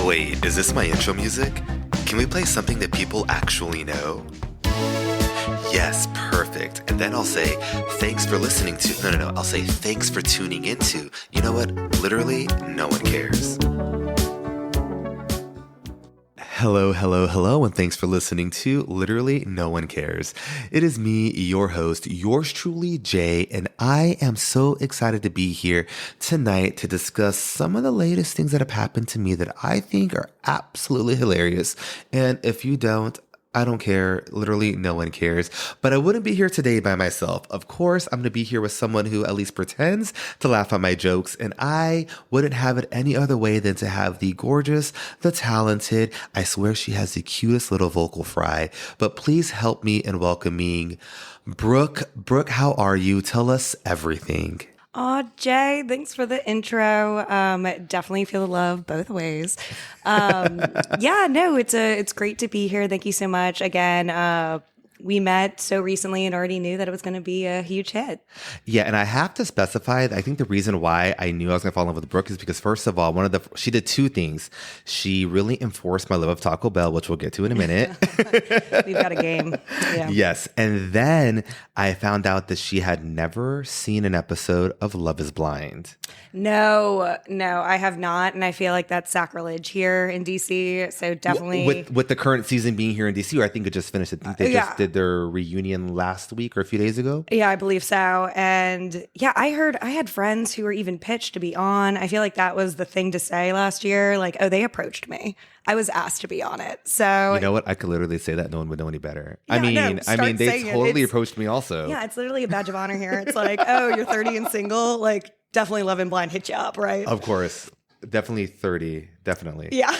Wait, is this my intro music? Can we play something that people actually know? Yes, perfect. And then I'll say, thanks for listening to... No. I'll say, thanks for tuning into... You know what? Literally, no one cares. Hello, and thanks for listening to Literally No One Cares. It is me, your host, yours truly, Jay, and I am so excited to be here tonight to discuss some of the latest things that have happened to me that I think are absolutely hilarious. And if you don't, I don't care. Literally, no one cares. But I wouldn't be here today by myself. Of course, I'm going to be here with someone who at least pretends to laugh at my jokes. And I wouldn't have it any other way than to have the gorgeous, the talented, I swear she has the cutest little vocal fry. But please help me in welcoming Brooke. Brooke, how are you? Tell us everything. Oh, Jay, thanks for the intro. Definitely feel the love both ways. It's great to be here. Thank you so much. Again, we met so recently and already knew that it was going to be a huge hit. Yeah, and I have to specify, I think the reason why I knew I was going to fall in love with Brooke is because, first of all, she did two things. She really enforced my love of Taco Bell, which we'll get to in a minute. We've got a game. Yeah. Yes, and then I found out that she had never seen an episode of Love is Blind. No, I have not, and I feel like that's sacrilege here in DC. So definitely with the current season being here in DC, or I think it just finished. I think they just did their reunion last week or a few days ago. Yeah, I believe so. And yeah, I had friends who were even pitched to be on. I feel like that was the thing to say last year. Like, oh, they approached me. I was asked to be on it. So you know what? I could literally say that no one would know any better. Yeah, I mean, they totally approached me also. Yeah, it's literally a badge of honor here. It's like, oh, you're 30 and single. Like, definitely Love and Blind hit you up, right? Of course. Definitely 30. Definitely. Yeah.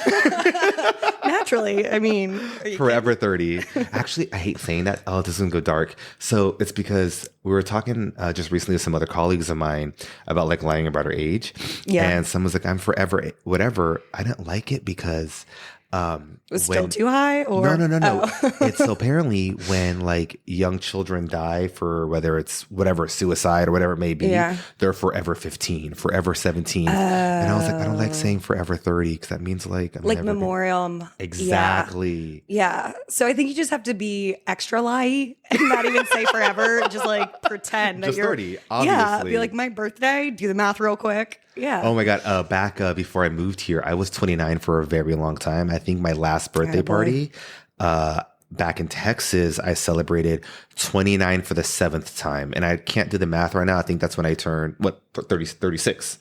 Naturally. I mean. Forever 30. Actually, I hate saying that. Oh, this is going to go dark. So it's because we were talking just recently with some other colleagues of mine about like lying about our age. Yeah. And someone's like, I'm forever whatever. I didn't like it because... it was still too high? Or? No. Oh. It's apparently when like young children die for whether it's whatever, suicide or whatever it may be, they're forever 15, forever 17. And I was like, I don't like saying forever 30 because that means like... like memoriam. Exactly. Yeah. So I think you just have to be extra lie and not even say forever. Just like pretend that just you're... 30, obviously. Yeah, be like, my birthday, do the math real quick. Yeah. Oh my God. Back before I moved here, I was 29 for a very long time. I think my last birthday party back in Texas, I celebrated 29 for the 7th time. And I can't do the math right now. I think that's when I turned, 36.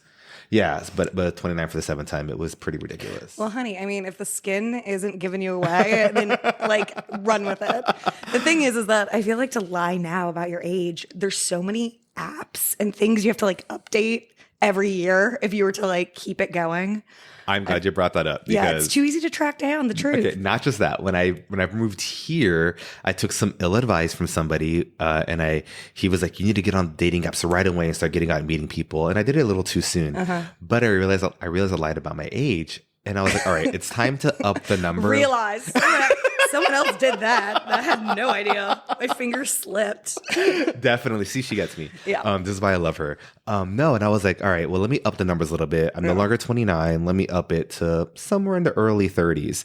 Yeah, but 29 for the 7th time. It was pretty ridiculous. Well, honey, I mean, if the skin isn't giving you away, then like run with it. The thing is that I feel like to lie now about your age, there's so many apps and things you have to like update every year if you were to like keep it going. I'm glad you brought that up. Yeah, it's too easy to track down the truth. Okay, not just that. When I moved here, I took some ill advice from somebody, and he was like, "You need to get on dating apps right away and start getting out and meeting people." And I did it a little too soon, but I realized I lied about my age, and I was like, "All right, it's time to up the number." Realize someone else did that. I had no idea. My finger slipped. Definitely. See, she gets me. Yeah. This is why I love her. No, and I was like, all right, well, let me up the numbers a little bit. I'm no longer 29. Let me up it to somewhere in the early 30s.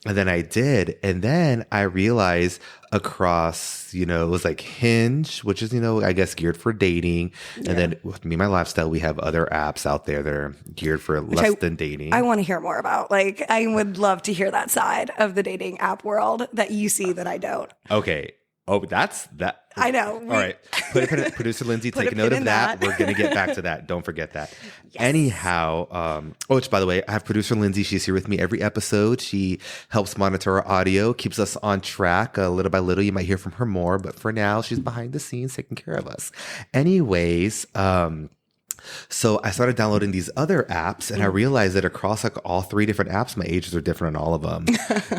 And then I did. And then I realized across, it was like Hinge, which is, I guess geared for dating. And then with me, my lifestyle, we have other apps out there that are geared for less than dating. I want to hear more about. Like, I would love to hear that side of the dating app world that you see that I don't. Okay. Oh, that's that. I know. All right. Producer Lindsay, take a note of that. We're going to get back to that. Don't forget that. Yes. Anyhow, which by the way, I have producer Lindsay. She's here with me every episode. She helps monitor our audio, keeps us on track. Little by little, you might hear from her more. But for now, she's behind the scenes taking care of us. Anyways, so I started downloading these other apps and I realized that across like all 3 different apps, my ages are different on all of them.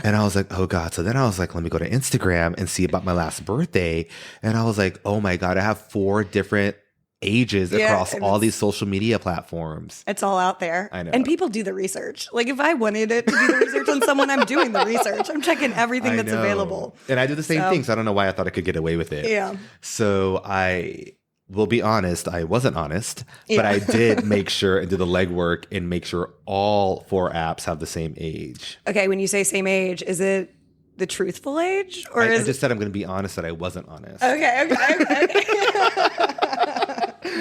And I was like, oh God. So then I was like, let me go to Instagram and see about my last birthday. And I was like, oh my God, I have 4 different ages across all these social media platforms. It's all out there. I know. And people do the research. Like if I wanted it to do the research on someone, I'm doing the research. I'm checking everything that's available. And I do the same thing. So I don't know why I thought I could get away with it. Yeah. So I We'll be honest, I wasn't honest, but Yeah. I did make sure and do the legwork and make sure all 4 apps have the same age. Okay, when you say same age, is it the truthful age? Or I is just said I'm going to be honest that I wasn't honest. Okay.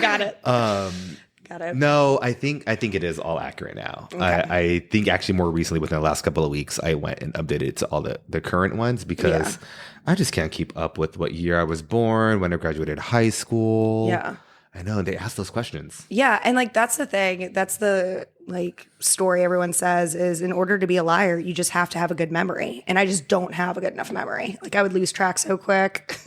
Got it. Got it. No, I think it is all accurate now. Okay. I think actually more recently, within the last couple of weeks, I went and updated to all the current ones because I just can't keep up with what year I was born, when I graduated high school. Yeah. I know. They ask those questions. Yeah, and like that's the thing. That's the like story everyone says is in order to be a liar, you just have to have a good memory. And I just don't have a good enough memory. Like I would lose track so quick.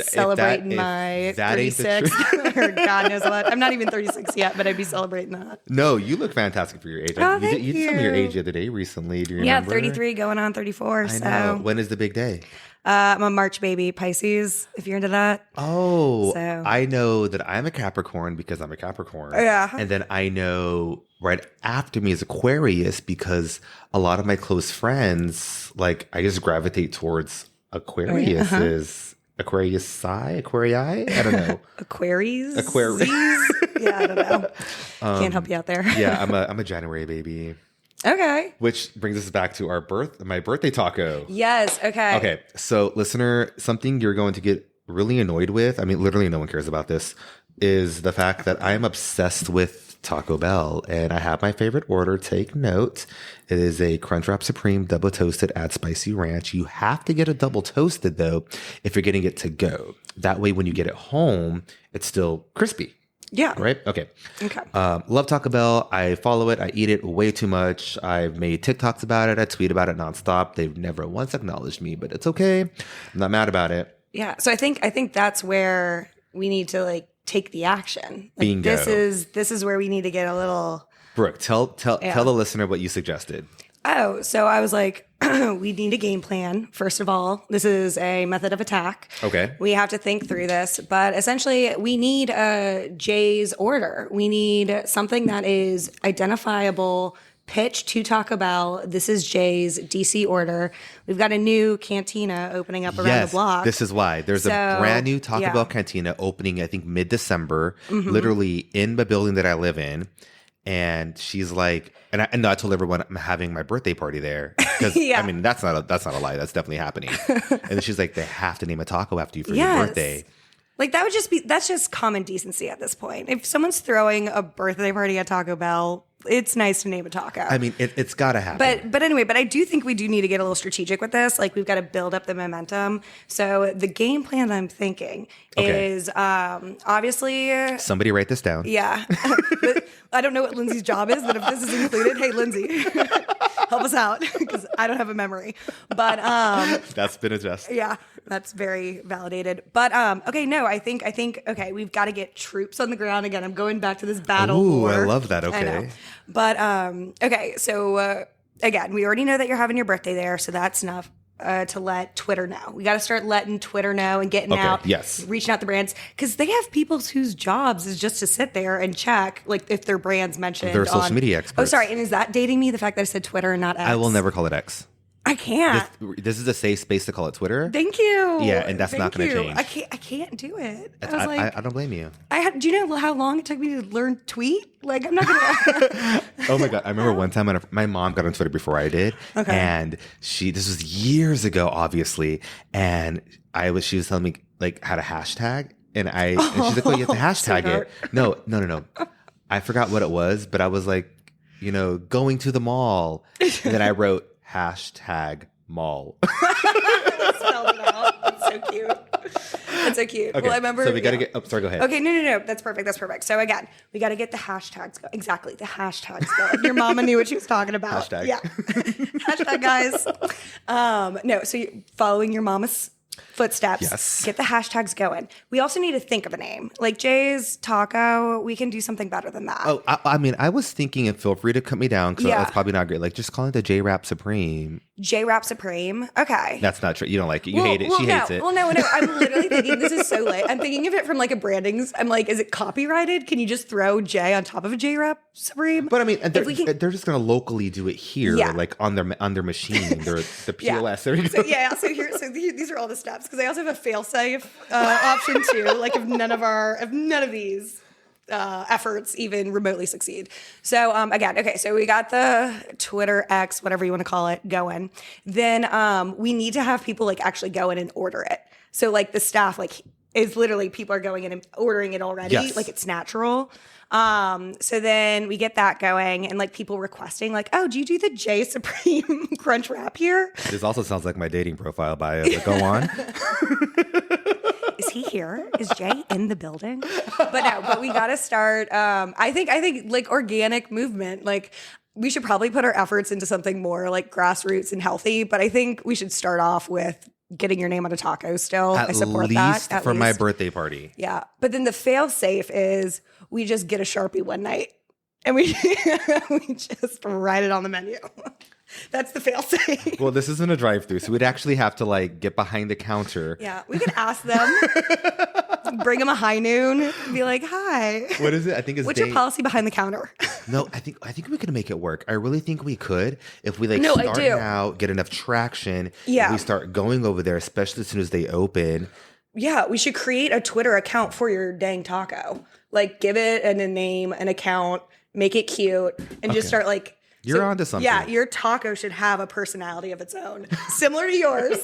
Celebrating my that ain't the 36 or God knows what. I'm not even 36 yet, but I'd be celebrating that. No, you look fantastic for your age. Oh, You told me your age the other day recently. Do you Yeah, remember? 33 going on 34. I So know. When is the big day? I'm a March baby, Pisces, if you're into that. Oh, So- I know that I'm a Capricorn because I'm a Capricorn. Yeah. And then I know right after me is Aquarius because a lot of my close friends, like I just gravitate towards Aquarius. Is Aquarius Psi? Aquarii? I don't know. Aquarius? Aquarius. Yeah, I don't know. Can't help you out there. Yeah, I'm a January baby. Okay. Which brings us back to my birthday taco. Yes. Okay. Okay, so listener, something you're going to get really annoyed with, I mean, literally no one cares about this, is the fact that I am obsessed with Taco Bell and I have my favorite order. Take note. It is a Crunchwrap Supreme double toasted, add spicy ranch. You have to get a double toasted though if you're getting it to go. That way when you get it home, it's still crispy. Yeah. Right? Okay. Okay. Love Taco Bell. I follow it. I eat it way too much. I've made TikToks about it. I tweet about it nonstop. They've never once acknowledged me, but it's okay. I'm not mad about it. Yeah. So I think that's where we need to like take the action. Like, Bingo. This is where we need to get a little. Brooke, tell the listener what you suggested. Oh, so I was like, we need a game plan. First of all, this is a method of attack. Okay. We have to think through this, but essentially we need a Jay's order. We need something that is identifiable, pitch to Taco Bell. This is Jay's DC order. We've got a new cantina opening up around the block. This is why. There's a brand new Taco Bell cantina opening, I think, mid-December, literally in the building that I live in. And she's like, and I told everyone I'm having my birthday party there because I mean that's not a lie, that's definitely happening. And then she's like, they have to name a taco after you for your birthday. Like that's just common decency at this point. If someone's throwing a birthday party at Taco Bell, it's nice to name a taco. I mean, it's got to happen. But anyway, I do think we do need to get a little strategic with this. Like we've got to build up the momentum. So the game plan I'm thinking is obviously Somebody write this down. Yeah. But I don't know what Lindsay's job is, but if this is included, hey Lindsay, help us out because I don't have a memory. But that's been adjusted. yeah, that's very validated. But okay, no, I think okay, we've got to get troops on the ground again. I'm going back to this battle. Ooh, war. I love that. Okay. I know. But okay, so again, we already know that you're having your birthday there, so that's enough to let Twitter know. We got to start letting Twitter know and getting out, reaching out to brands because they have people whose jobs is just to sit there and check like if their brand's mentioned. They're social media experts. Oh, sorry, and is that dating me? The fact that I said Twitter and not X? I will never call it X. I can't. This is a safe space to call it Twitter. Thank you. Yeah, and that's not going to change. I can't do it. I was like, I don't blame you. do you know how long it took me to learn tweet? Like, I'm not going to. Oh my God. I remember one time my mom got on Twitter before I did. Okay. And this was years ago, obviously. And she was telling me like how to hashtag. And she's like, oh, you have to hashtag it. No. I forgot what it was, but I was like, going to the mall. And then I wrote hashtag mall. Spelled it out. That's so cute. That's so cute. Okay, well, I remember. So we got to get. Oh, sorry. Go ahead. Okay, no. That's perfect. So again, we got to get the hashtags going. Exactly, the hashtags going. Your mama knew what she was talking about. Hashtag. Yeah. Hashtag, guys. No. So you're following your mama's footsteps. Yes. Get the hashtags going. We also need to think of a name. Like Jay's Taco, we can do something better than that. Oh, I mean, I was thinking, and feel free to cut me down because that's probably not great. Like, just call it the J-Rap Supreme. J-Rap Supreme. Okay. That's not true. You don't like it. You hate it. She hates it. Well, no. I'm literally thinking this is so late. I'm thinking of it from like a brandings. I'm like, is it copyrighted? Can you just throw J on top of a J-Rap Supreme? But I mean, they're just going to locally do it here, like on their machine, the POS. There we go. So these are all the steps because I also have a fail-safe option too. Like if none of these efforts even remotely succeed. So again, okay, so we got the Twitter X, whatever you want to call it, going. Then we need to have people like actually go in and order it. So like the staff like is literally people are going in and ordering it already. Yes. Like it's natural. So then we get that going and like people requesting like, oh, do you do the J Supreme Crunch Wrap here? This also sounds like my dating profile bio, but go on. Is he here? Is Jay in the building? But we got to start. I think like organic movement, like we should probably put our efforts into something more like grassroots and healthy. But I think we should start off with getting your name on a taco still. I support that. At least for my birthday party. Yeah. But then the fail safe is we just get a Sharpie one night and we just write it on the menu. That's the fail safe. Well, this isn't a drive-through, so we'd actually have to like get behind the counter. Yeah, we could ask them, bring them a high noon, and be like, "Hi, what is it? I think it's what's your policy behind the counter?" No, I think we could make it work. I really think we could if we like start now, get enough traction. Yeah, we start going over there, especially as soon as they open. Yeah, we should create a Twitter account for your dang taco. Like, give it a name, an account, make it cute, and just start like. You're onto something. Yeah, your taco should have a personality of its own, similar to yours,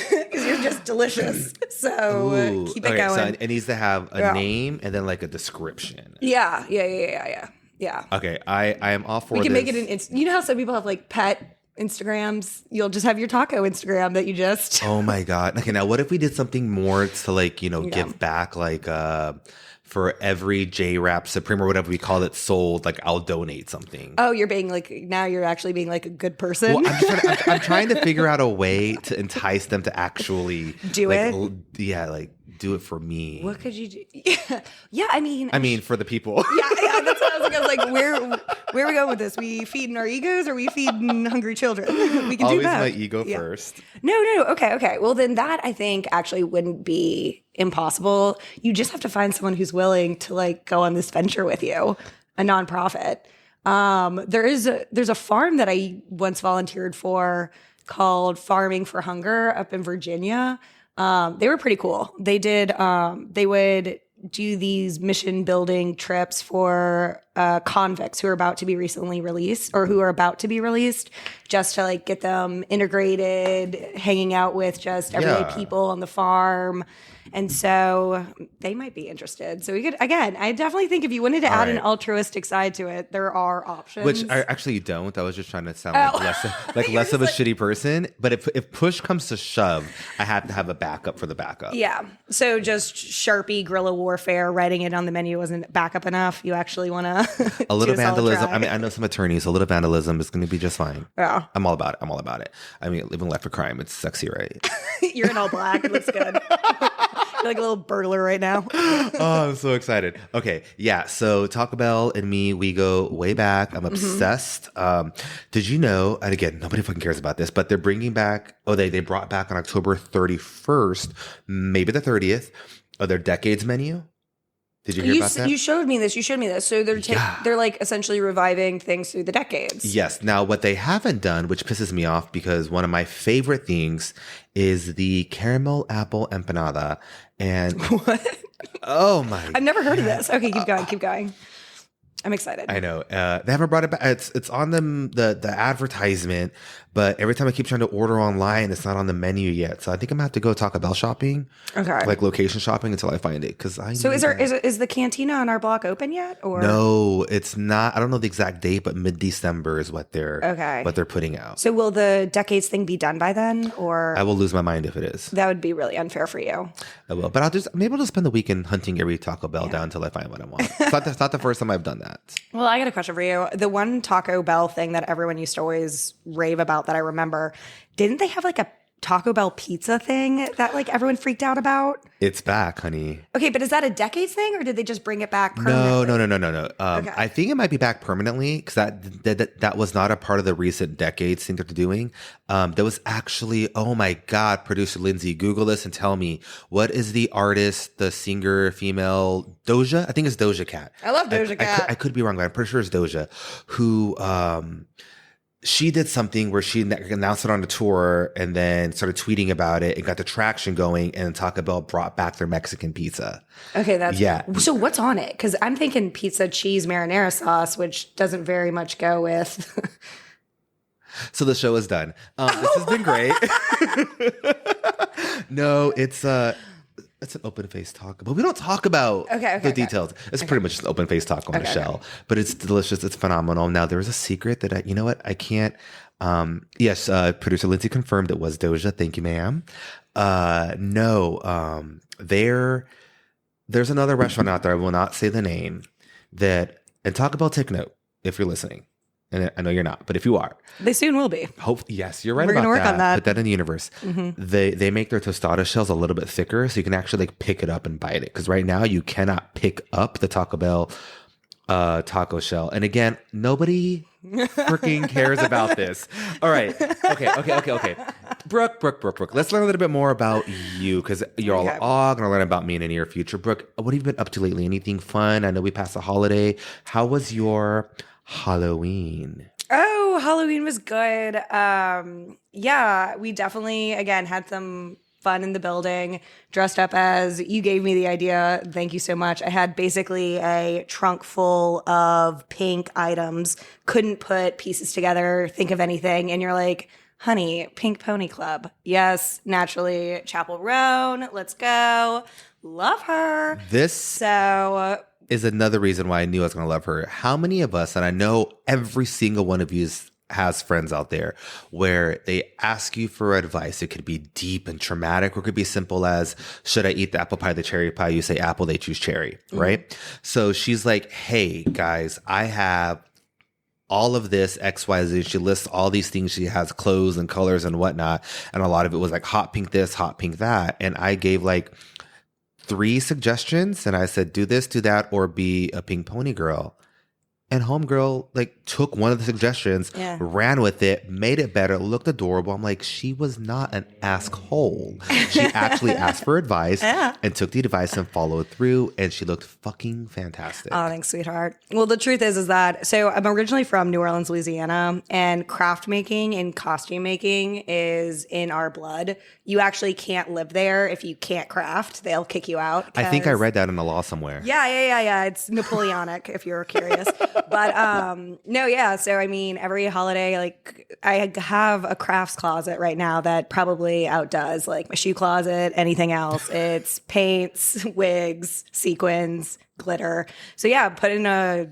because you're just delicious. So keep it going. So it needs to have a name and then like a description. Yeah. Okay, I am all for this. We can make it an you know how some people have like pet Instagrams? You'll just have your taco Instagram that you just. Oh my God. Okay, now what if we did something more to like, give back like for every J-Rap Supreme or whatever we call it sold, like I'll donate something. Oh, you're being like, now you're actually being like a good person. Well, I'm trying to figure out a way to entice them to actually do it. Yeah, like do it for me. What could you do? Yeah. I mean, for the people. Yeah. That's what I was like, where are we going with this? We feeding our egos or we feeding hungry children? We can Always do both. my ego first. No. Okay. Well, then that I think actually wouldn't be impossible. You just have to find someone who's willing to like go on this venture with you, a nonprofit. There's a farm that I once volunteered for called Farming for Hunger up in Virginia. They were pretty cool. They would do these mission building trips for convicts who are about to be recently released or who are about to be released, just to like get them integrated, hanging out with just everyday people on the farm. And so they might be interested. So we could, again, I definitely think if you wanted to add an altruistic side to it, there are options. Which I actually don't. I was just trying to sound like less of a shitty person. But if push comes to shove, I have to have a backup for the backup. Yeah. So just Sharpie guerrilla warfare, writing it on the menu wasn't backup enough. You actually want to a little vandalism. I mean, I know some attorneys. A little vandalism is going to be just fine. Yeah. I'm all about it. I mean, living life for crime. It's sexy, right? You're in all black. It looks good. You're like a little burglar right now. Oh, I'm so excited. Okay, yeah. So Taco Bell and me, we go way back. I'm obsessed. Did you know? And again, nobody fucking cares about this, but they're bringing back. Oh, they brought back on October 31st, maybe the 30th, their decades menu. Did you hear about that? You showed me this. So they're like essentially reviving things through the decades. Yes. Now, what they haven't done, which pisses me off because one of my favorite things is the caramel apple empanada. And what? Oh my! I've never heard of this. Okay, keep going. I'm excited. I know. They haven't brought it back. It's on the advertisement, but every time I keep trying to order online, it's not on the menu yet. So I think I'm gonna have to go Taco Bell shopping. Okay. Like location shopping until I find it. So is the cantina on our block open yet? Or no, it's not. I don't know the exact date, but mid-December is what they're putting out. So will the decades thing be done by then? Or I will lose my mind if it is. That would be really unfair for you. I will, but maybe I'll just spend the weekend hunting every Taco Bell down until I find what I want. It's not the first time I've done that. Well, I got a question for you. The one Taco Bell thing that everyone used to always rave about that I remember, didn't they have like a Taco Bell pizza thing that like everyone freaked out about? It's back, honey. Okay, but is that a decades thing or did they just bring it back permanently? No. Okay. I think it might be back permanently because that was not a part of the recent decades thing that they're doing. There was actually, oh my God, producer Lindsay, Google this and tell me, what is the artist, the singer, female, Doja? I think it's Doja Cat. I love Doja Cat. I could be wrong, but I'm pretty sure it's Doja, who she did something where she announced it on the tour and then started tweeting about it and got the traction going, and Taco Bell brought back their Mexican pizza. Okay, that's yeah. So what's on it? Because I'm thinking pizza cheese marinara sauce, which doesn't very much go with. So the show is done. This has been great. No, it's an open face talk, but we don't talk about the details. It's pretty much just an open face talk on the shell, but it's delicious. It's phenomenal. Now there was a secret that you know what? I can't. Yes, producer Lindsay confirmed it was Doja. Thank you, ma'am. No, there's another restaurant out there. I will not say the name and Taco Bell, take note if you're listening. And I know you're not, but if you are, they soon will be. Yes, you're right. We're about gonna work on that. Put that in the universe. Mm-hmm. They make their tostada shells a little bit thicker, so you can actually like pick it up and bite it. Because right now you cannot pick up the Taco Bell taco shell. And again, nobody freaking cares about this. All right. Okay. Brooke. Let's learn a little bit more about you because you're all going to learn about me in the near future. Brooke, what have you been up to lately? Anything fun? I know we passed the holiday. How was your Halloween? Oh, Halloween was good. Yeah, we definitely, again, had some fun in the building, dressed up as, you gave me the idea. Thank you so much. I had basically a trunk full of pink items, couldn't put pieces together, think of anything. And you're like, honey, Pink Pony Club. Yes, naturally, Chappell Roan. Let's go. Love her. So is another reason why I knew I was going to love her. How many of us, and I know every single one of you has friends out there where they ask you for advice. It could be deep and traumatic, or it could be simple as, should I eat the apple pie, the cherry pie? You say apple, they choose cherry, right? So she's like, hey guys, I have all of this XYZ. She lists all these things. She has clothes and colors and whatnot. And a lot of it was like hot pink this, hot pink that. And I gave like 3 suggestions and I said, do this, do that, or be a pink pony girl. And homegirl like took one of the suggestions, ran with it, made it better, looked adorable. I'm like, she was not an asshole. She actually asked for advice and took the advice and followed through, and she looked fucking fantastic. Oh, thanks, sweetheart. Well, the truth is that, so I'm originally from New Orleans, Louisiana, and craft making and costume making is in our blood. You actually can't live there if you can't craft. They'll kick you out. I think I read that in the law somewhere. Yeah. It's Napoleonic, if you're curious. But no, yeah. So I mean, every holiday, like I have a crafts closet right now that probably outdoes like my shoe closet, anything else. It's paints, wigs, sequins, glitter. So yeah, putting a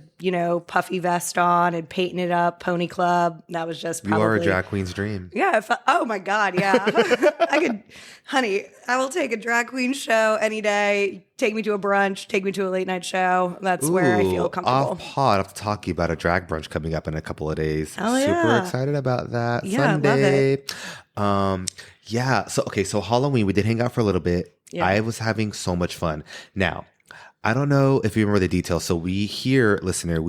puffy vest on and painting it up, pony club. That was just probably. You are a drag queen's dream. Yeah. Oh my God. Yeah. Honey, I will take a drag queen show any day. Take me to a brunch, take me to a late night show. That's where I feel comfortable. I have to talk to you about a drag brunch coming up in a couple of days. Oh, Super excited about that. Yeah, Sunday. love it. So Halloween, we did hang out for a little bit. Yeah. I was having so much fun. Now, I don't know if you remember the details. So we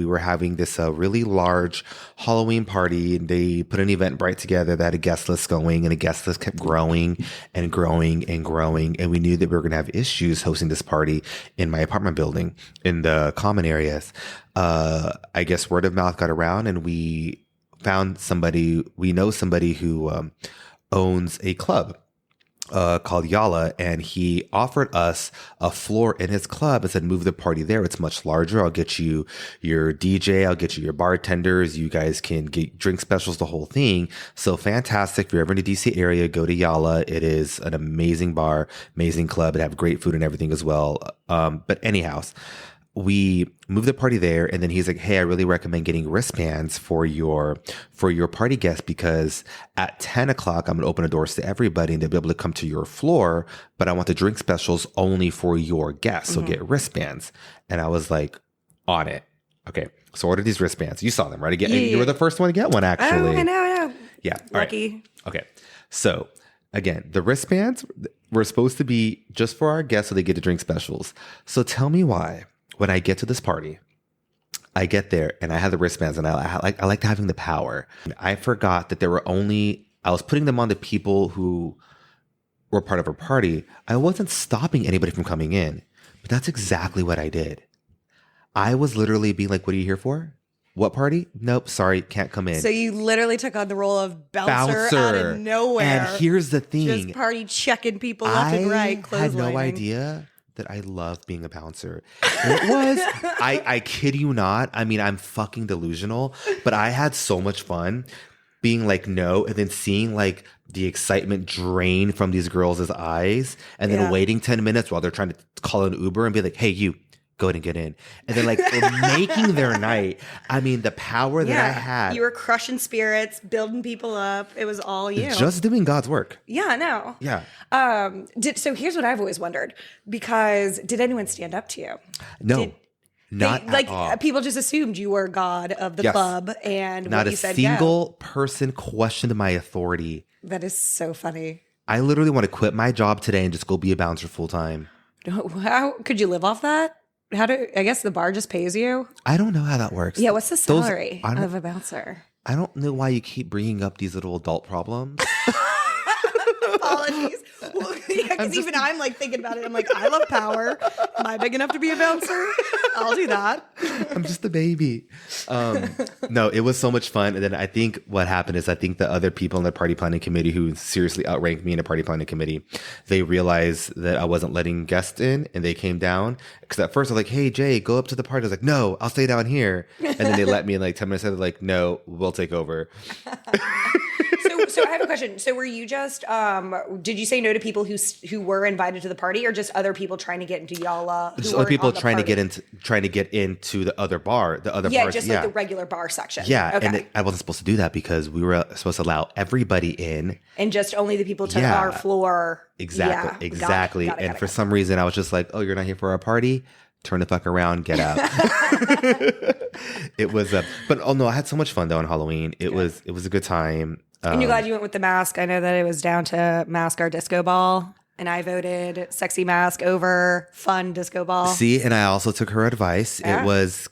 were having this really large Halloween party, and they put an Eventbrite together that had a guest list going, and the guest list kept growing and growing and growing. And we knew that we were going to have issues hosting this party in my apartment building in the common areas. I guess word of mouth got around, and we found we know somebody who owns a club called Yala, and he offered us a floor in his club and said, move the party there. It's much larger. I'll get you your DJ. I'll get you your bartenders. You guys can get drink specials, the whole thing. So fantastic. If you're ever in the DC area, go to Yala. It is an amazing bar, amazing club. It have great food and everything as well. But anyhow, we moved the party there, and then he's like, hey, I really recommend getting wristbands for your party guests, because at 10 o'clock, I'm going to open the doors to everybody and they'll be able to come to your floor, but I want the drink specials only for your guests. So get wristbands. And I was like, on it. Okay. So order these wristbands. You saw them, right? You were the first one to get one, actually. Oh, I know. Yeah. Lucky. Right. Okay. So again, the wristbands were supposed to be just for our guests so they get to drink specials. So tell me why, when I get to this party, I get there and I have the wristbands and I like having the power. I forgot that I was putting them on the people who were part of our party. I wasn't stopping anybody from coming in, but that's exactly what I did. I was literally being like, what are you here for? What party? Nope, sorry, can't come in. So you literally took on the role of bouncer out of nowhere. And here's the thing. Just party checking people left and right. I had no idea that I love being a bouncer. And it was, I kid you not. I mean, I'm fucking delusional, but I had so much fun being like, no, and then seeing like the excitement drain from these girls' eyes and then waiting 10 minutes while they're trying to call an Uber and be like, hey, you. Go ahead and get in. And then like making their night. I mean, the power that I had. You were crushing spirits, building people up. It was all you. Just doing God's work. Yeah, no. Yeah. So here's what I've always wondered. Because did anyone stand up to you? No. Not at all. People just assumed you were God of the club and not what you a said, single person questioned my authority. That is so funny. I literally want to quit my job today and just go be a bouncer full time. How could you live off that? I guess the bar just pays you? I don't know how that works. Yeah, what's the salary of a bouncer? I don't know why you keep bringing up these little adult problems. Apologies. Well, because even I'm like thinking about it. I'm like, I love power. Am I big enough to be a bouncer? I'll do that. I'm just a baby. No, it was so much fun. And then I think what happened is the other people in the party planning committee who seriously outranked me in a party planning committee, they realized that I wasn't letting guests in and they came down. Because at first I was like, hey, Jay, go up to the party. I was like, no, I'll stay down here. And then they let me in like 10 minutes later, like, no, we'll take over. So I have a question. So were you just, did you say no to people who were invited to the party or just other people trying to get into Yala? Just other people trying to get into the other bar, the other bars. Just like the regular bar section. Yeah. Okay. And I wasn't supposed to do that because we were supposed to allow everybody in. And just only the people to our floor. Exactly. Yeah. Exactly. Got it, for some reason I was just like, oh, you're not here for our party? Turn the fuck around, get out. It was, but oh no, I had so much fun though on Halloween. It was a good time. And you're glad you went with the mask. I know that it was down to mask or disco ball. And I voted sexy mask over fun disco ball. See, and I also took her advice. Yeah. It was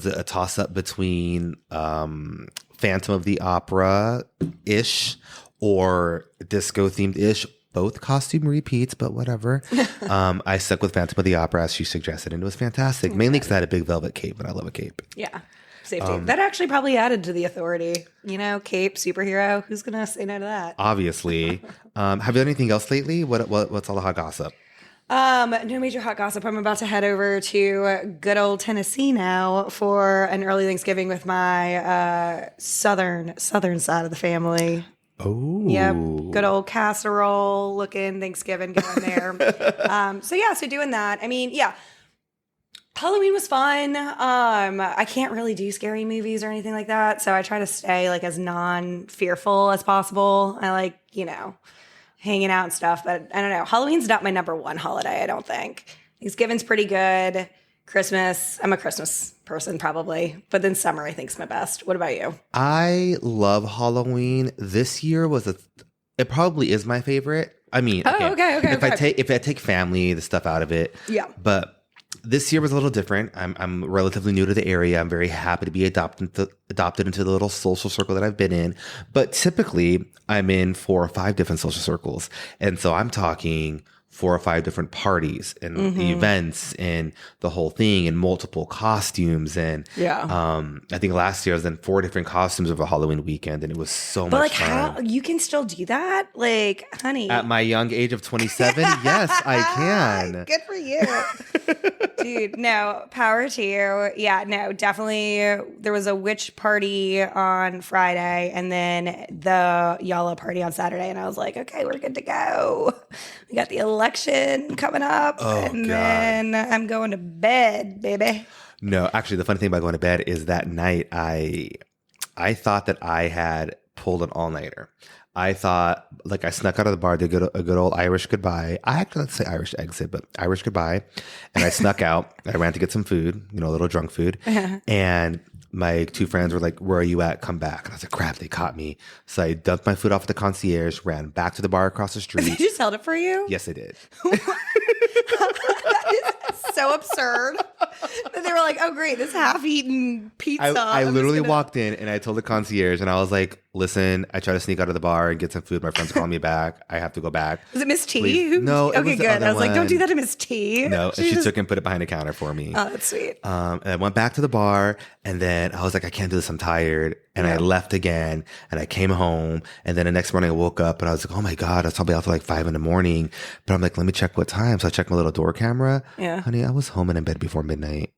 a toss up between Phantom of the Opera ish or disco themed ish. Both costume repeats, but whatever. I stuck with Phantom of the Opera as she suggested, and it was fantastic. Mainly because I had a big velvet cape, and I love a cape. Yeah. Safety. That actually probably added to the authority. You know, cape, superhero. Who's going to say no to that? Obviously. Have you done anything else lately? What's all the hot gossip? No major hot gossip. I'm about to head over to good old Tennessee now for an early Thanksgiving with my southern side of the family. Oh. Yep. Good old casserole looking Thanksgiving going there. So doing that. I mean, yeah. Halloween was fun. I can't really do scary movies or anything like that. So I try to stay like as non-fearful as possible. I like, hanging out and stuff, but I don't know. Halloween's not my number one holiday, I don't think. Thanksgiving's pretty good. Christmas, I'm a Christmas person probably, but then summer I think is my best. What about you? I love Halloween. This year it probably is my favorite. I mean, okay. If I take family, the stuff out of it. Yeah. But this year was a little different. I'm relatively new to the area. I'm very happy to be adopted into the little social circle that I've been in. But typically, I'm in 4 or 5 different social circles. And so I'm talking 4 or 5 different parties and events and the whole thing and multiple costumes. And I think last year I was in 4 different costumes over Halloween weekend, and it was so much fun. How you can still do that? Like, honey. At my young age of 27, yes, I can. Good for you. Dude, no, power to you. Yeah, no, definitely. There was a witch party on Friday and then the Yalla party on Saturday. And I was like, okay, we're good to go. We got the election coming up. Then I'm going to bed, baby. No, actually, the funny thing about going to bed is that night I thought that I had pulled an all-nighter. I thought, like, I snuck out of the bar, did a good old Irish goodbye. I actually like to say Irish exit, but Irish goodbye. And I snuck out. I ran to get some food, a little drunk food. And my two friends were like, "Where are you at? Come back." And I was like, "Crap, they caught me." So I dumped my food off at the concierge, ran back to the bar across the They street. just held it for you? Yes, I did. That is so absurd. That they were like, "Oh, great, this half-eaten pizza." I I'm literally just gonna- walked in and I told the concierge and I was like, "Listen, I tried to sneak out of the bar and get some food. My friend's calling me back. I have to go back." Was it Miss T? Please. No, it Okay, was the good. other I was like, "Don't do one. that to Miss T." No, and she took and put it behind the counter for me. Oh, that's sweet. And I went back to the bar and then I was like, "I can't do this. I'm tired." And I left again and I came home. And then the next morning I woke up and I was like, "Oh my God, I was probably out till like 5 a.m. But I'm like, let me check what time. So I checked my little door camera. Yeah. Honey, I was home and in bed before midnight.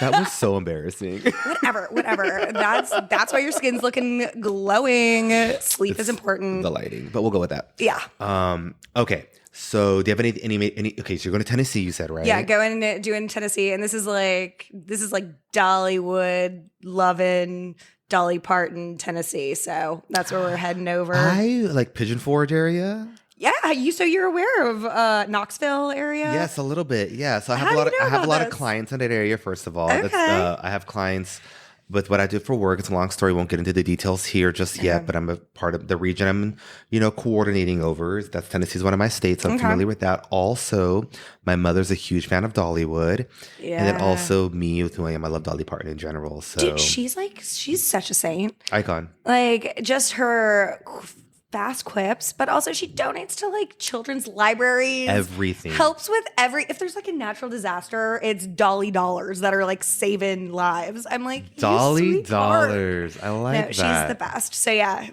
That was so embarrassing. Whatever. That's why your skin's looking glowing. Sleep is important. The lighting, but we'll go with that. Yeah. Okay. So do you have any, okay, so you're going to Tennessee, you said, right? Yeah, going and doing Tennessee. And this is like Dollywood, loving Dolly Parton, Tennessee. So that's where we're heading over. I like Pigeon Forge area. Yeah, so you're aware of Knoxville area? Yes, a little bit. Yeah. So I have How a lot do you of know I have a lot about of this? clients in that area, first of all. Okay. I have clients with what I do for work. It's a long story. Won't get into the details here just yet, but I'm a part of the region I'm, coordinating over. That's Tennessee is one of my states. I'm familiar with that. Also, my mother's a huge fan of Dollywood. Yeah. And then also me with who I am. I love Dolly Parton in general. So Dude, she's such a saint. icon. Like, just her fast quips, but also she donates to like children's libraries. Everything. Helps with if there's like a natural disaster, it's Dolly dollars that are like saving lives. I'm like, you Dolly sweetheart. dollars. I like that. She's the best. So yeah,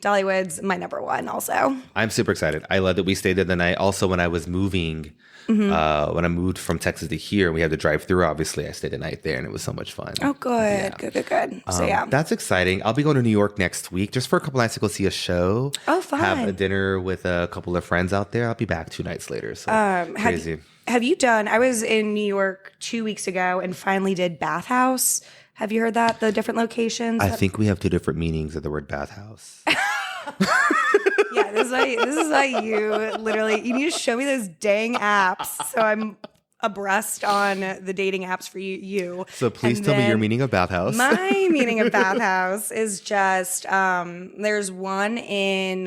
Dollywood's my number one also. I'm super excited. I love that we stayed there the night. Also, when I was moving, when I moved from Texas to here, we had to drive through. Obviously, I stayed the night there, and it was so much fun. Oh, good. Good. So yeah. That's exciting. I'll be going to New York next week just for a couple nights to go see a show. Oh, fun. Have a dinner with a couple of friends out there. I'll be back 2 nights later. So crazy. Have you done, I was in New York 2 weeks ago and finally did Bathhouse. Have you heard that? The different locations? I think we have 2 different meanings of the word bathhouse. Yeah, this is why you need to show me those dang apps so I'm abreast on the dating apps for you. So please And tell me your then meaning of bathhouse. My meaning of bathhouse is just there's one in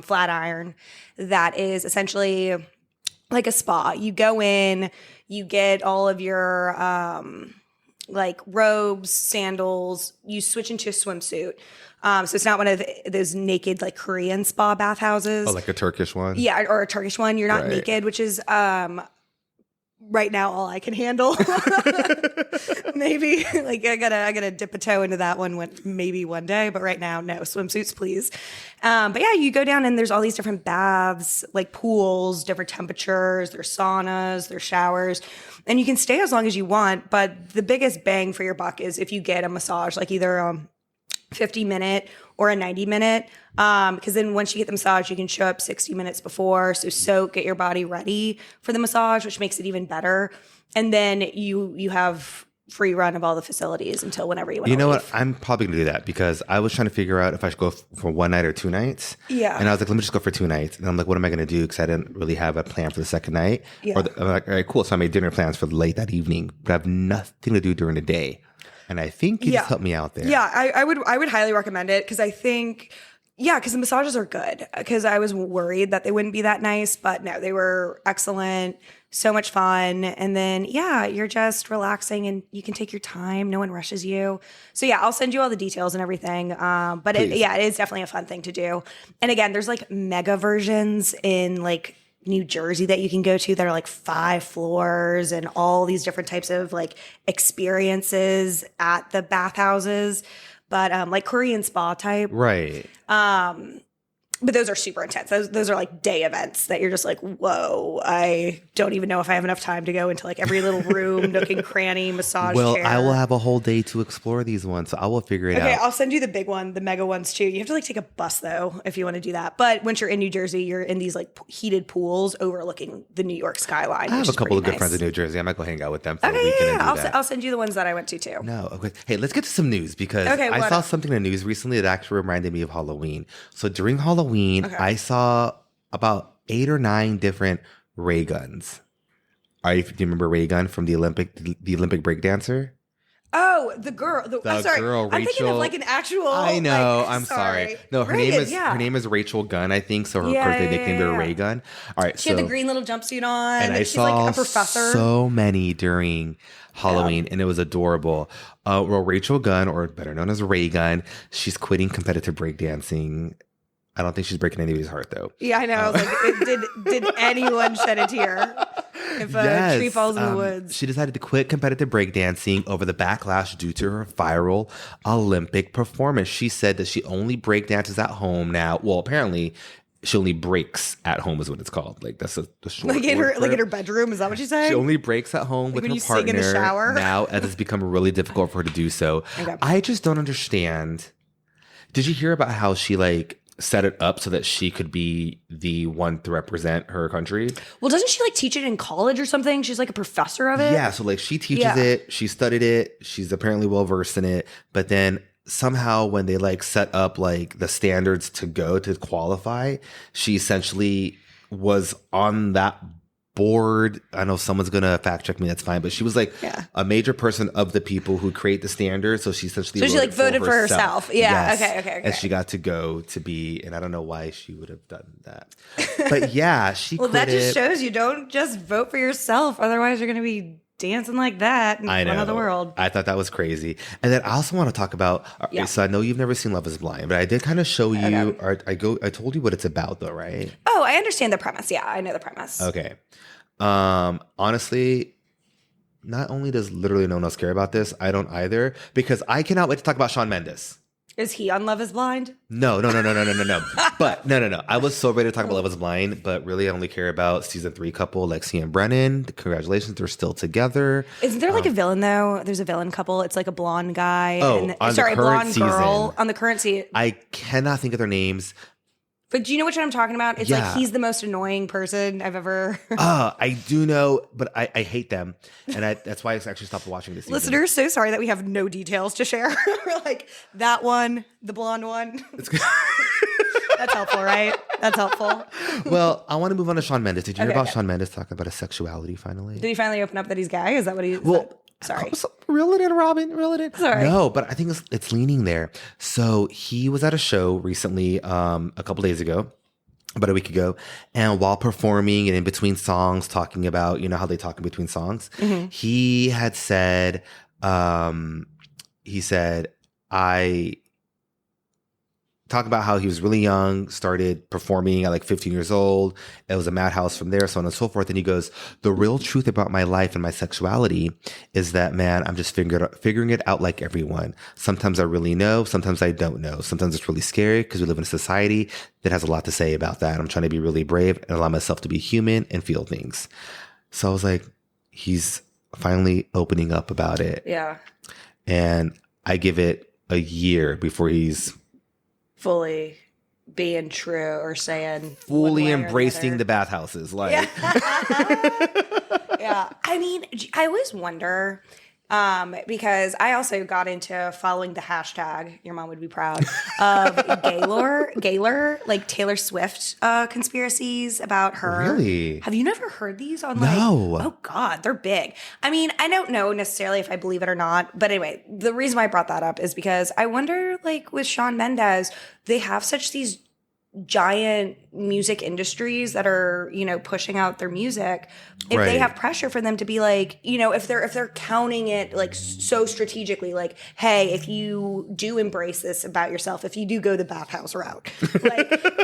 Flatiron that is essentially like a spa. You go in, you get all of your like robes, sandals, you switch into a swimsuit. So it's not one of those naked like Korean spa bathhouses. Oh, like a Turkish one? Yeah, or a Turkish one. You're not Right. naked, which is right now all I can handle. Maybe like I gotta dip a toe into that one maybe one day, but right now no swimsuits, please. But yeah, you go down and there's all these different baths, like pools, different temperatures. There's saunas, there's showers, and you can stay as long as you want. But the biggest bang for your buck is if you get a massage, like either 50-minute or a 90-minute. Because then once you get the massage, you can show up 60 minutes before. So soak, get your body ready for the massage, which makes it even better. And then you have free run of all the facilities until whenever you want to You know leave. what? I'm probably going to do that because I was trying to figure out if I should go for 1 night or 2 nights. Yeah. And I was like, let me just go for 2 nights. And I'm like, what am I going to do? Because I didn't really have a plan for the second night. Yeah. I'm like, all right, cool. So I made dinner plans for late that evening, but I have nothing to do during the day. And I think you just helped me out there. Yeah, I would highly recommend it because I think, because the massages are good. Because I was worried that they wouldn't be that nice, but no, they were excellent. So much fun. And then, you're just relaxing and you can take your time. No one rushes you. So I'll send you all the details and everything. But it is definitely a fun thing to do. And again, there's like mega versions in like New Jersey that you can go to that are like 5 floors and all these different types of like experiences at the bathhouses, but like Korean spa type. Right. But those are super intense. Those are like day events that you're just like, whoa, I don't even know if I have enough time to go into like every little room, nook and cranny, massage chair. I will have a whole day to explore these ones, so I will figure it out. Okay, I'll send you the big one, the mega ones too. You have to like take a bus though if you want to do that. But once you're in New Jersey, you're in these like heated pools overlooking the New York skyline. I have a couple of good friends in New Jersey. I might go hang out with them for a weekend and do that. I'll send you the ones that I went to too. No, okay. Hey, let's get to some news because I saw something in the news recently that actually reminded me of Halloween. So during Halloween, I saw about 8 or 9 different ray guns. Do you remember Ray Gun from the Olympic breakdancer? Oh, the girl. I'm sorry. girl, I'm thinking of Rachel. like an actual. I know. Like, I'm sorry. No, her Reagan, name is Rachel Gunn, I think. So her Yeah, birthday yeah, nicknamed her yeah. Ray Gun. All right. She had the green little jumpsuit on. and I She's saw like a professor. so many during Halloween, and it was adorable. Well, Rachel Gunn, or better known as Ray Gun, she's quitting competitive breakdancing. I don't think she's breaking anybody's heart, though. Yeah, I know. I was like, did anyone shed a tear if a tree falls in the woods? She decided to quit competitive breakdancing over the backlash due to her viral Olympic performance. She said that she only breakdances at home now. Well, apparently, she only breaks at home is what it's called. Like that's the short. Like in her bedroom. Is that what she's saying? She only breaks at home with when her you partner sing in the shower? now, as it's become really difficult for her to do so. Okay. I just don't understand. Did you hear about how she set it up so that she could be the one to represent her country? Well, doesn't she teach it in college or something? She's like a professor of it. Yeah, so she teaches it. She studied it. She's apparently well versed in it. But then somehow when they set up the standards to go to qualify, she essentially was on that board. I know someone's gonna fact check me, that's fine, but she was a major person of the people who create the standards. So she essentially voted for herself. Yeah. Yes. Okay. And she got to go to be, and I don't know why she would have done that, but yeah, she well, quit that just it. shows you don't just vote for yourself, otherwise you're gonna be dancing like that in front of the world. I thought that was crazy. And then I also want to talk about, so I know you've never seen Love is Blind, but I did kind of show you, or I told you what it's about though, right? Oh, I understand the premise. Yeah, I know the premise. Okay. Honestly, not only does literally no one else care about this, I don't either, because I cannot wait to talk about Shawn Mendes. Is he on Love is Blind? No. But no. I was so ready to talk about Love is Blind, but really I only care about season 3 couple, Lexi and Brennan. Congratulations, they're still together. Isn't there a villain though? There's a villain couple. It's a blonde guy. On the current blonde season, girl on the current season. I cannot think of their names. But do you know which one I'm talking about? It's he's the most annoying person I've ever. I do know, but I hate them, and that's why I actually stopped watching this season. Listeners, so sorry that we have no details to share. That one, the blonde one. That's helpful, right? That's helpful. Well, I want to move on to Shawn Mendes. Did you hear about Shawn Mendes talking about his sexuality finally? Did he finally open up that he's gay? Is that what he? Sorry. Reel it in, Robin. Reel it in. Sorry. No, but I think it's leaning there. So he was at a show recently, a couple days ago, about a week ago, and while performing and in between songs, talking about, how they talk in between songs, he had said, I talk about how he was really young, started performing at 15 years old. It was a madhouse from there, so on and so forth. And he goes, the real truth about my life and my sexuality is that, man, I'm just figuring it out like everyone. Sometimes I really know. Sometimes I don't know. Sometimes it's really scary because we live in a society that has a lot to say about that. I'm trying to be really brave and allow myself to be human and feel things. So I was like, he's finally opening up about it. Yeah. And I give it a year before he's fully being true or saying fully embracing the bathhouses. Yeah. I mean, I always wonder, because I also got into following the hashtag, your mom would be proud, of Gaylor, Taylor Swift conspiracies about her. Really? Have you never heard these on No. Oh God, they're big. I mean, I don't know necessarily if I believe it or not, but anyway, the reason why I brought that up is because I wonder, with Shawn Mendes, they have such these giant music industries that are, pushing out their music. If they have pressure for them to be if they're counting it so strategically, hey, if you do embrace this about yourself, if you do go the bathhouse route,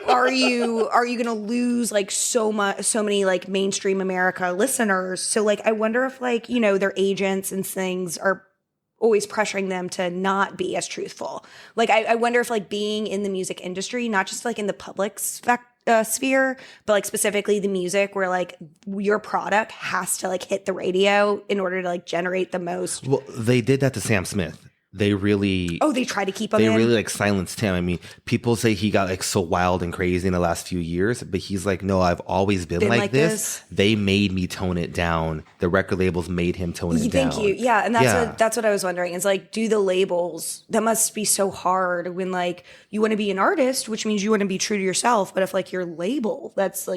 are you going to lose so many mainstream America listeners? So I wonder if their agents and things are always pressuring them to not be as truthful. I wonder if being in the music industry, not just in the public sphere, but specifically the music where your product has to hit the radio in order to generate the most. Well, they did that to Sam Smith. They really... Oh, they try to keep him They in? really silenced him. I mean, people say he got so wild and crazy in the last few years, but he's no, I've always been like this. They made me tone it down. The record labels made him tone it down. Thank you. Yeah, and that's what I was wondering. Is do the labels, that must be so hard when you want to be an artist, which means you want to be true to yourself, but if your label that's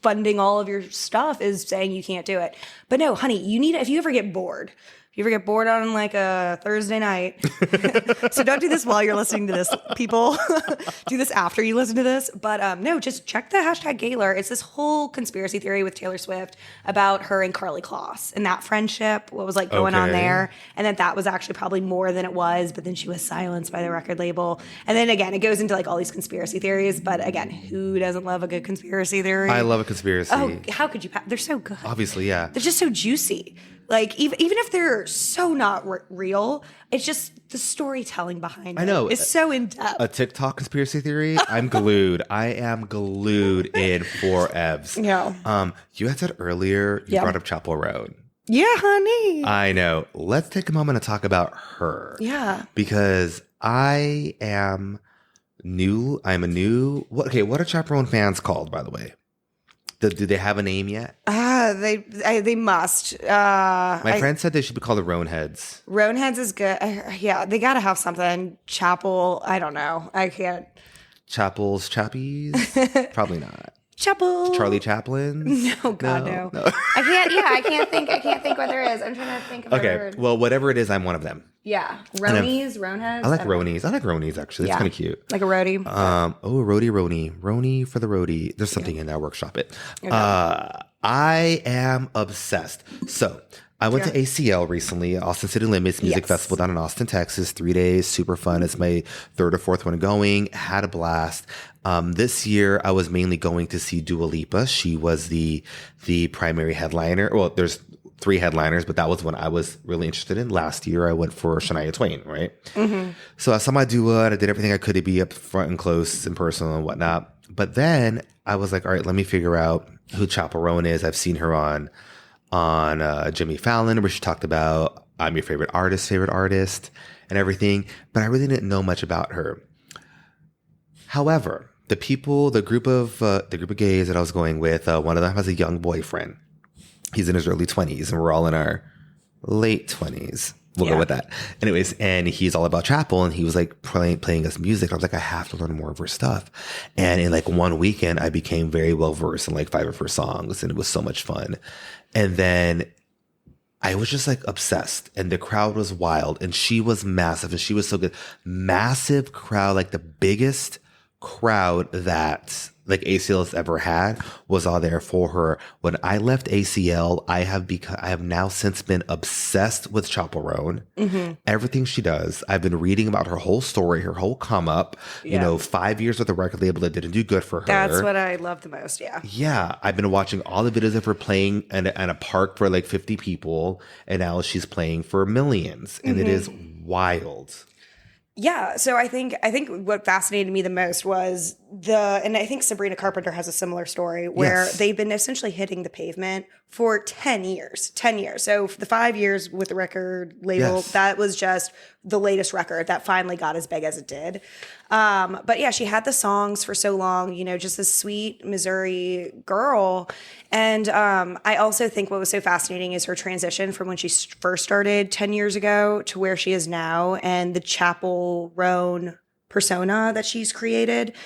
funding all of your stuff is saying you can't do it. But no, honey, you need, if you ever get bored, If you ever get bored on like a Thursday night, so don't do this while you're listening to this, people. Do this after you listen to this. But no, just check the hashtag Gaylor. It's this whole conspiracy theory with Taylor Swift about her and Carly Kloss and that friendship, what was like going on there. And that was actually probably more than it was, but then she was silenced by the record label. And then again, it goes into like all these conspiracy theories. But again, who doesn't love a good conspiracy theory? I love a conspiracy. Oh, how could you? They're so good. Obviously, yeah. They're just so juicy. Like, even if they're so not real, it's just the storytelling behind it is so in-depth. A TikTok conspiracy theory, I'm glued. I am glued in for Evs. Yeah. You had said earlier, you brought up Chappell Roan. Yeah, honey. I know. Let's take a moment to talk about her. Yeah. Because I am new. I'm a new... what are Chappell Roan fans called, by the way? Do they have a name yet? They must. My friend said they should be called the Roan Heads. Roan Heads is good. Yeah, they got to have something. Chapel, I don't know. I can't. Chapels, Chappies? Probably not. Chapel. Charlie Chaplin? No, God, no. I can't. Yeah, I can't think what there is. I'm trying to think of a word. Well, whatever it is, I'm one of them. Yeah, Ronies, Roanheads. I like Ronies. I like Ronies actually. It's kind of cute. Like a roadie. Roni for the roadie. There's something in there. Workshop it. Okay. I am obsessed. So I went to ACL recently, Austin City Limits Music Festival down in Austin, Texas. 3 days, super fun. It's my third or fourth one going. Had a blast. This year, I was mainly going to see Dua Lipa. She was the primary headliner. Well, there's 3 headliners, but that was one I was really interested in. Last year, I went for Shania Twain, right? Mm-hmm. So I saw my Dua, and I did everything I could to be up front and close and personal and whatnot. But then I was like, all right, let me figure out who Chappell Roan is. I've seen her on Jimmy Fallon, where she talked about I'm your favorite artist, and everything. But I really didn't know much about her. However, the group of gays that I was going with, one of them has a young boyfriend. He's in his early 20s, and we're all in our late 20s. We'll go with that. Anyways, and he's all about Chappell, and he was like playing us music. I was like, I have to learn more of her stuff. And in like one weekend, I became very well versed in like 5 of her songs, and it was so much fun. And then I was just like obsessed, and the crowd was wild, and she was massive, and she was so good. Massive crowd, like the biggest crowd that like ACL has ever had was all there for her. When I left ACL, I have now since been obsessed with Chappell Roan. Mm-hmm. Everything she does. I've been reading about her whole story, her whole come up. Yeah. 5 years with a record label that didn't do good for her. That's what I love the most. Yeah. Yeah. I've been watching all the videos of her playing in a park for like 50 people, and now she's playing for millions, and it is wild. Yeah, so I think what fascinated me the most was and I think Sabrina Carpenter has a similar story where they've been essentially hitting the pavement for 10 years. 10 years. So for the 5 years with the record label, that was just the latest record that finally got as big as it did. But yeah, she had the songs for so long, just this sweet Missouri girl. And I also think what was so fascinating is her transition from when she first started 10 years ago to where she is now, and the Chappell Roan persona that she's created.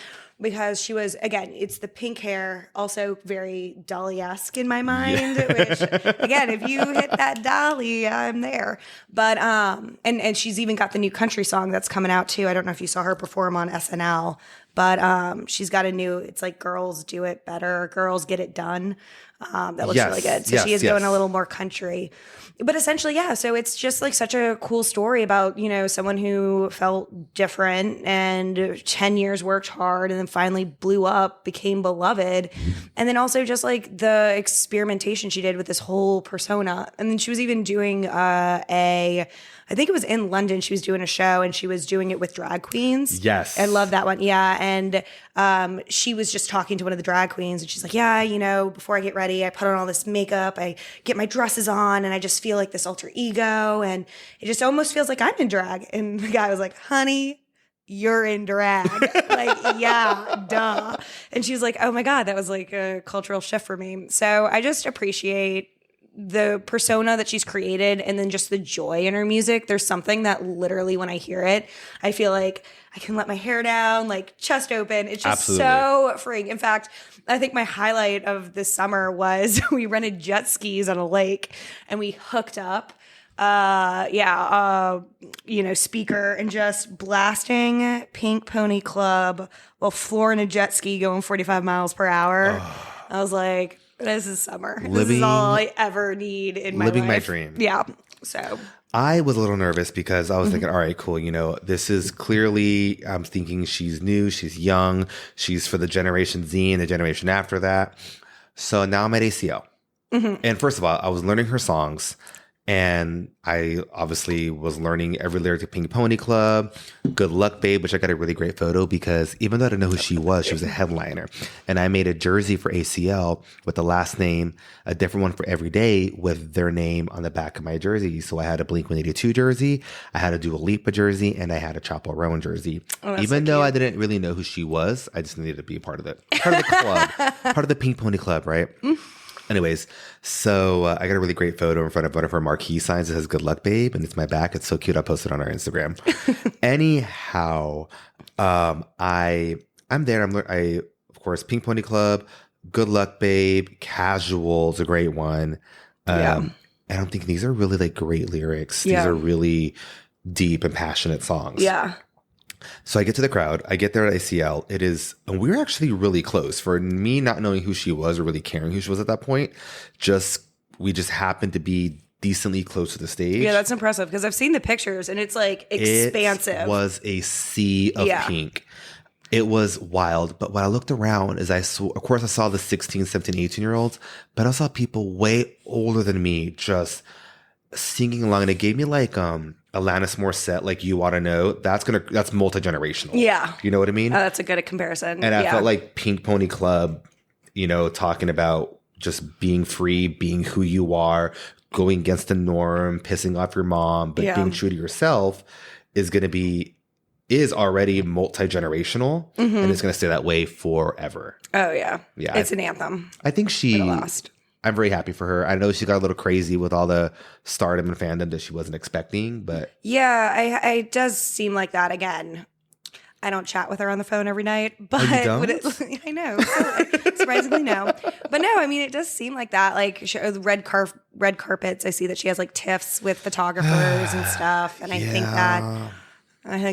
Because she was, again, it's the pink hair, also very Dolly-esque in my mind, which, again, if you hit that Dolly, I'm there. But, and she's even got the new country song that's coming out too. I don't know if you saw her perform on SNL, but she's got it's like Girls Do It Better, Girls Get It Done. That looks really good. So she is going a little more country. But essentially, so it's just like such a cool story about, someone who felt different and 10 years worked hard and then finally blew up, became beloved. And then also just like the experimentation she did with this whole persona. And then she was even doing I think it was in London, she was doing a show and she was doing it with drag queens. Yes. I love that one. Yeah. And she was just talking to one of the drag queens and she's like, before I get ready, I put on all this makeup, I get my dresses on, and I just feel like this alter ego. And it just almost feels like I'm in drag. And the guy was like, honey, you're in drag. Like, yeah, duh. And she was like, oh my God, that was like a cultural shift for me. So I just appreciate the persona that she's created, and then just the joy in her music. There's something that literally when I hear it, I feel like I can let my hair down, like chest open. It's just so freeing. In fact, I think my highlight of this summer was we rented jet skis on a lake and we hooked up speaker and just blasting Pink Pony Club while flooring a jet ski going 45 miles per hour. I was like, this is summer. This is all I ever need in my life. Living my dream. Yeah. So I was a little nervous because I was thinking, all right, cool. This is clearly, I'm thinking she's new, she's young, she's for the Generation Z and the generation after that. So now I'm at ACL. And first of all, I was learning her songs. And I obviously was learning every lyric to Pink Pony Club, Good Luck Babe, which I got a really great photo because even though I didn't know who she was a headliner. And I made a jersey for ACL with the last name, a different one for every day with their name on the back of my jersey. So I had a Blink-182 jersey, I had a Dua Lipa jersey, and I had a Chappell Roan jersey. Even though I didn't really know who she was, I just needed to be a part of it. Part of the club, part of the Pink Pony Club, right? Anyways, so I got a really great photo in front of one of her marquee signs that says "Good Luck, Babe," and it's my back. It's so cute. I posted on our Instagram. Anyhow, I'm there. Of course, Pink Pony Club, "Good Luck, Babe," "Casual" is a great one. I don't think these are really like great lyrics. These are really deep and passionate songs. Yeah. So I get to the crowd. I get there at ACL. And we're actually really close. For me not knowing who she was or really caring who she was at that point, we just happened to be decently close to the stage. Yeah, that's impressive because I've seen the pictures and it's like expansive. It was a sea of pink. It was wild. But when I looked around, of course, I saw the 16, 17, 18-year-olds, but I saw people way older than me just singing along. And it gave me like Alanis Morissette, like You Oughta Know. That's multi-generational. Yeah. You know what I mean? That's a good comparison. And I felt like Pink Pony Club, talking about just being free, being who you are, going against the norm, pissing off your mom, but being true to yourself is already multi-generational and it's going to stay that way forever. Oh, yeah. Yeah. It's an anthem. I think I'm very happy for her. I know she got a little crazy with all the stardom and fandom that she wasn't expecting, but yeah, it does seem like that. Again, I don't chat with her on the phone every night, but you don't? I know, surprisingly no. But no, I mean, it does seem like that. Like red carpets. I see that she has like tiffs with photographers and stuff, and I think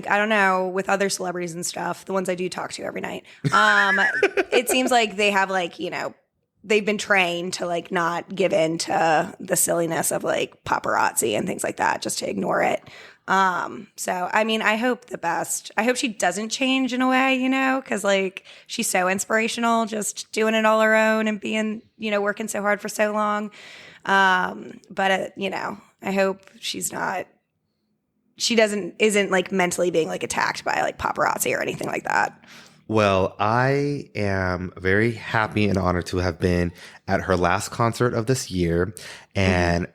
I don't know, with other celebrities and stuff, the ones I do talk to every night. It seems like they have like they've been trained to like not give in to the silliness of like paparazzi and things like that, just to ignore it. So, I mean, I hope the best. I hope she doesn't change in a way, because like she's so inspirational, just doing it all her own and being, working so hard for so long. But I hope isn't like mentally being like attacked by like paparazzi or anything like that. Well, I am very happy and honored to have been at her last concert of this year, and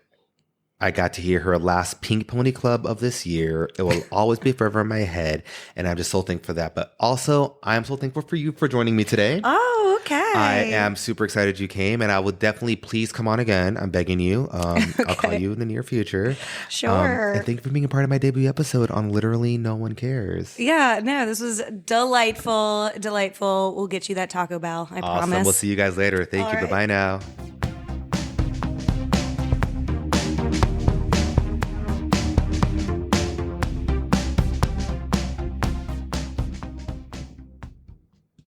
I got to hear her last Pink Pony Club of this year. It will always be forever in my head, and I'm just so thankful for that. But also, I'm so thankful for you for joining me today. Oh, okay. I am super excited you came, and I will definitely please come on again. I'm begging you. Okay. I'll call you in the near future. Sure. And thank you for being a part of my debut episode on Literally No One Cares. Yeah, no, this was delightful. We'll get you that Taco Bell, I promise. Awesome. We'll see you guys later. Thank you. Right. Bye-bye now.